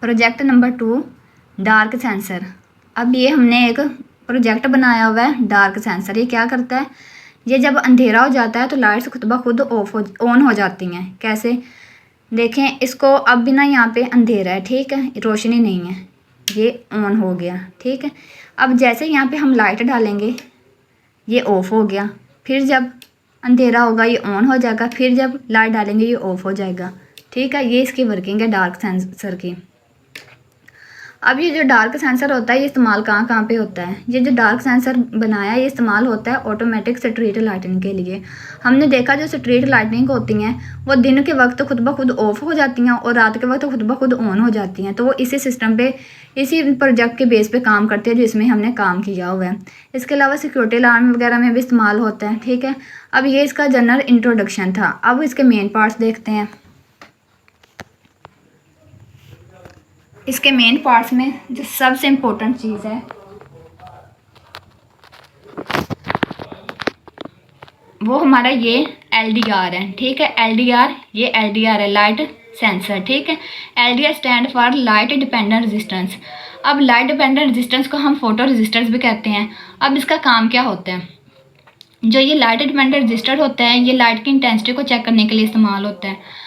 Project number 2 dark sensor. अब ये हमने एक प्रोजेक्ट बनाया हुआ है डार्क सेंसर। ये क्या करता है, ये जब अंधेरा हो जाता है तो लाइट्स खुद ब खुद ऑन हो जाती हैं। कैसे देखें इसको, अब भी ना यहाँ पे अंधेरा है, ठीक है, रोशनी नहीं है, ये ऑन हो गया, ठीक है। अब जैसे यहाँ पे हम लाइट डालेंगे ये ऑफ हो गया, फिर जब अंधेरा होगा ये ऑन हो जाएगा, फिर जब लाइट डालेंगे ये ऑफ हो जाएगा, ठीक है। ये इसकी वर्किंग है डार्क सेंसर की। अब ये जो डार्क सेंसर होता है ये इस्तेमाल कहाँ कहाँ पे होता है। ये जो डार्क सेंसर बनाया है ये इस्तेमाल होता है ऑटोमेटिक स्ट्रीट लाइटिंग के लिए। हमने देखा जो स्ट्रीट लाइटिंग होती हैं वो दिन के वक्त खुद ब खुद ऑफ हो जाती हैं और रात के वक्त खुद ब खुद ऑन हो जाती हैं। तो वो इसी सिस्टम पे, इसी प्रोजेक्ट के बेस पे काम करते हैं जो इसमें हमने काम किया हुआ है। इसके अलावा सिक्योरिटी अलार्म वगैरह में भी इस्तेमाल होता है, ठीक है। अब ये इसका जनरल इंट्रोडक्शन था। अब इसके मेन पार्ट्स देखते हैं। इसके मेन पार्ट्स में जो सबसे इम्पोर्टेंट चीज़ है वो हमारा ये LDR है, ठीक है। LDR, ये LDR है लाइट सेंसर, ठीक है। LDR stand for light dependent resistance. अब लाइट डिपेंडेंट रेजिस्टेंस को हम फोटो रेजिस्टेंस भी कहते हैं। अब इसका काम क्या होता है, जो ये लाइट डिपेंडेंट रेजिस्टर होता है ये लाइट की इंटेंसिटी को चेक करने के लिए इस्तेमाल होता है।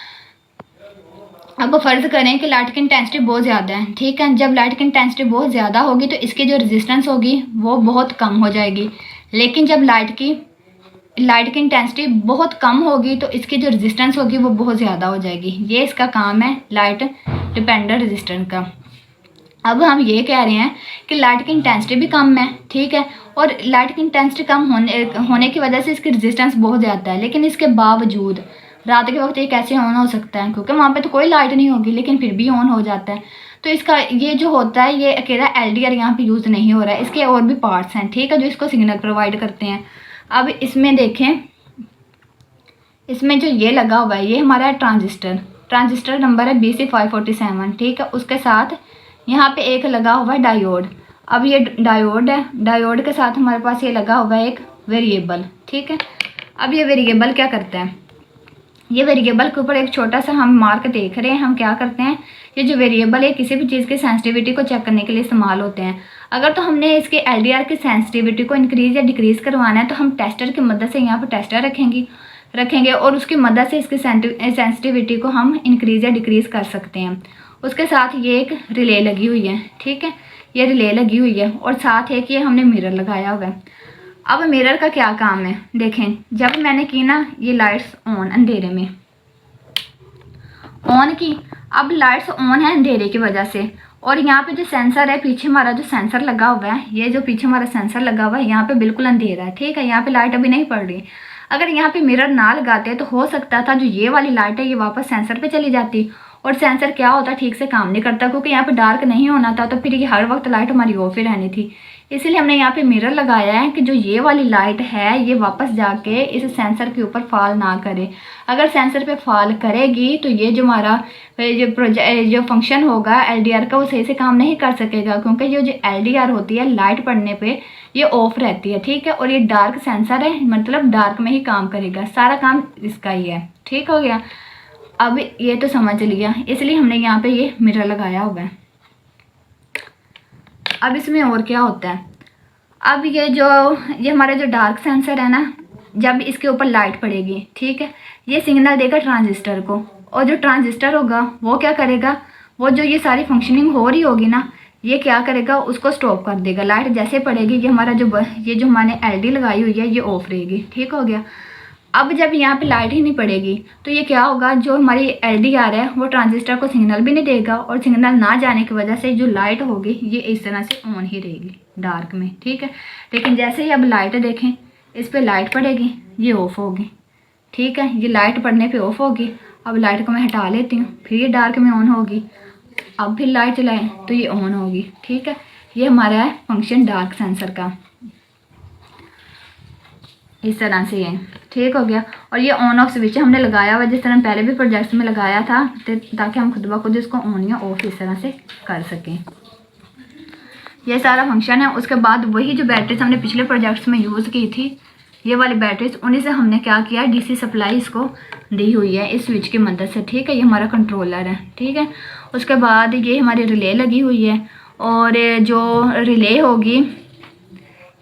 अब फ़र्ज़ करें कि लाइट की इंटेंसिटी बहुत ज़्यादा है, ठीक है। जब लाइट की इंटेंसिटी बहुत ज़्यादा होगी तो इसकी जो रेजिस्टेंस होगी वो बहुत कम हो जाएगी। लेकिन जब लाइट की इंटेंसिटी बहुत कम होगी तो इसकी जो रेजिस्टेंस होगी वो बहुत ज़्यादा हो जाएगी। ये इसका काम है लाइट डिपेंडेंट रेजिस्टेंस का। अब हम ये कह रहे हैं कि लाइट की इंटेंसिटी भी कम है, ठीक है, और लाइट की इंटेंसिटी कम होने की वजह से इसकी रेजिस्टेंस बहुत ज़्यादा है। लेकिन इसके बावजूद रात के वक्त ये कैसे ऑन हो सकता है, क्योंकि वहाँ पे तो कोई लाइट नहीं होगी लेकिन फिर भी ऑन हो जाता है। तो इसका ये जो होता है ये अकेला LDR यहाँ पे यूज़ नहीं हो रहा है, इसके और भी पार्ट्स हैं, ठीक है, जो इसको सिग्नल प्रोवाइड करते हैं। अब इसमें देखें, इसमें जो ये लगा हुआ है ये हमारा ट्रांजिस्टर नंबर है BC547, ठीक है। उसके साथ यहाँ पे एक लगा हुआ है डायोड। अब ये डायोड है, डायोड के साथ हमारे पास ये लगा हुआ है एक वेरिएबल, ठीक है। अब ये वेरिएबल क्या करता है, ये वेरिएबल के ऊपर एक छोटा सा हम मार्क देख रहे हैं। हम क्या करते हैं, ये जो वेरिएबल है किसी भी चीज़ की सेंसिटिविटी को चेक करने के लिए इस्तेमाल होते हैं। अगर तो हमने इसके LDR की सेंसिटिविटी को इंक्रीज़ या डिक्रीज़ करवाना है तो हम टेस्टर की मदद से यहाँ पर टेस्टर रखेंगे और उसकी मदद से इसकी सेंसिटिविटी को हम इंक्रीज़ या डिक्रीज़ कर सकते हैं। उसके साथ ये एक रिले लगी हुई है, ठीक है, ये रिले लगी हुई है और साथ एक ये हमने मिरर लगाया हुआ है। अब मिरर का क्या काम है, देखें जब मैंने की ना ये लाइट्स ऑन, अंधेरे में ऑन की, अब लाइट्स ऑन है अंधेरे की वजह से, और यहाँ पे जो सेंसर है पीछे हमारा जो सेंसर लगा हुआ है, ये जो पीछे हमारा सेंसर लगा हुआ है यहाँ पे बिल्कुल अंधेरा है, ठीक है, यहाँ पे लाइट अभी नहीं पड़ रही। अगर यहाँ पे मिरर ना लगाते तो हो सकता था जो ये वाली लाइट है ये वापस सेंसर पे चली जाती और सेंसर क्या होता ठीक से काम नहीं करता, क्योंकि यहाँ पे डार्क नहीं होना था तो फिर ये हर वक्त लाइट हमारी ऑफ ही रहनी थी। इसीलिए हमने यहाँ पे मिरर लगाया है कि जो ये वाली लाइट है ये वापस जाके इस सेंसर के ऊपर फॉल ना करे। अगर सेंसर पे फॉल करेगी तो ये जो हमारा जो फंक्शन होगा LDR का वो सही से काम नहीं कर सकेगा, क्योंकि ये जो LDR होती है लाइट पड़ने पे ये ऑफ रहती है, ठीक है, और ये डार्क सेंसर है मतलब डार्क में ही काम करेगा, सारा काम इसका ही है, ठीक हो गया। अब ये तो समझ लिया, इसलिए हमने यहाँ पे ये मिरर लगाया हुआ है। अब इसमें और क्या होता है, अब ये हमारा जो डार्क सेंसर है ना, जब इसके ऊपर लाइट पड़ेगी, ठीक है, ये सिग्नल देगा ट्रांजिस्टर को, और जो ट्रांजिस्टर होगा वो क्या करेगा, वो जो ये सारी फंक्शनिंग हो रही होगी ना ये क्या करेगा, उसको स्टॉप कर देगा। लाइट जैसे पड़ेगी ये हमारा जो हमने LD लगाई हुई है ये ऑफ रहेगी, ठीक हो गया। अब जब यहाँ पे लाइट ही नहीं पड़ेगी तो ये क्या होगा, जो हमारी LDR है वो ट्रांजिस्टर को सिग्नल भी नहीं देगा, और सिग्नल ना जाने की वजह से जो लाइट होगी ये इस तरह से ऑन ही रहेगी डार्क में, ठीक है। लेकिन जैसे ही अब लाइट देखें, इस पर लाइट पड़ेगी ये ऑफ होगी, ठीक है, ये लाइट पड़ने पे ऑफ होगी। अब लाइट को मैं हटा लेती हूँ, फिर ये डार्क में ऑन होगी, अब फिर लाइट जलाएं तो ये ऑन होगी, ठीक है। ये हमारा है फंक्शन डार्क सेंसर का, इस तरह से है, ठीक हो गया। और ये ऑन ऑफ स्विच हमने लगाया हुआ जिस तरह पहले भी प्रोजेक्ट्स में लगाया था, ताकि हम खुद ब खुद इसको ऑन या ऑफ इस तरह से कर सकें। ये सारा फंक्शन है। उसके बाद वही जो बैटरीज हमने पिछले प्रोजेक्ट्स में यूज़ की थी, ये वाली बैटरीज, उन्हीं से हमने क्या किया, DC सप्लाई इसको दी हुई है इस स्विच की मदद से, ठीक है। ये हमारा कंट्रोलर है, ठीक है। उसके बाद ये हमारी रिले लगी हुई है और जो रिले होगी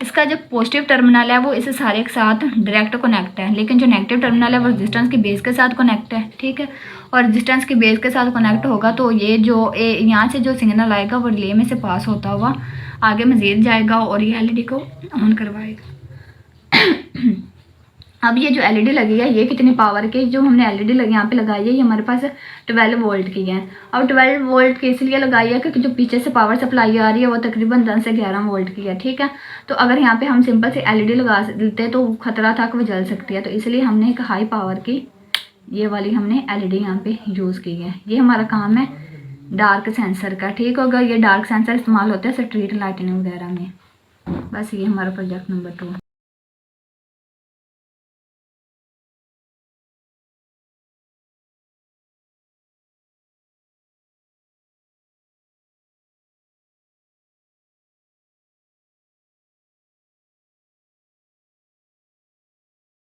इसका जो पॉजिटिव टर्मिनल है वो इस सारे के साथ डायरेक्ट कनेक्ट है, लेकिन जो नेगेटिव टर्मिनल है वो रेजिस्टेंस की बेस के साथ कनेक्ट है। ठीक है, और रेजिस्टेंस की बेस के साथ कनेक्ट होगा तो ये जो यहाँ से जो सिग्नल आएगा वो रिले में से पास होता हुआ आगे मज़ीद जाएगा और ये एलईडी को ऑन करवाएगा। अब ये जो एलईडी लगी है ये कितनी पावर की, जो हमने एलईडी लगी यहाँ पे लगाई है ये हमारे पास 12 वोल्ट की है। अब 12 वोल्ट की इसलिए लगाई है क्योंकि जो पीछे से पावर सप्लाई आ रही है वो तकरीबन 10 से 11 वोल्ट की है। ठीक है, तो अगर यहाँ पे हम सिंपल से एलईडी लगा देते तो खतरा था कि वो जल सकती है, तो इसलिए हमने एक हाई पावर की ये वाली हमने एलईडी यहाँ पे यूज़ की है। ये हमारा काम है डार्क सेंसर का। ठीक होगा, ये डार्क सेंसर इस्तेमाल होता है स्ट्रीट लाइटिंग वगैरह में। बस ये हमारा प्रोजेक्ट नंबर 2।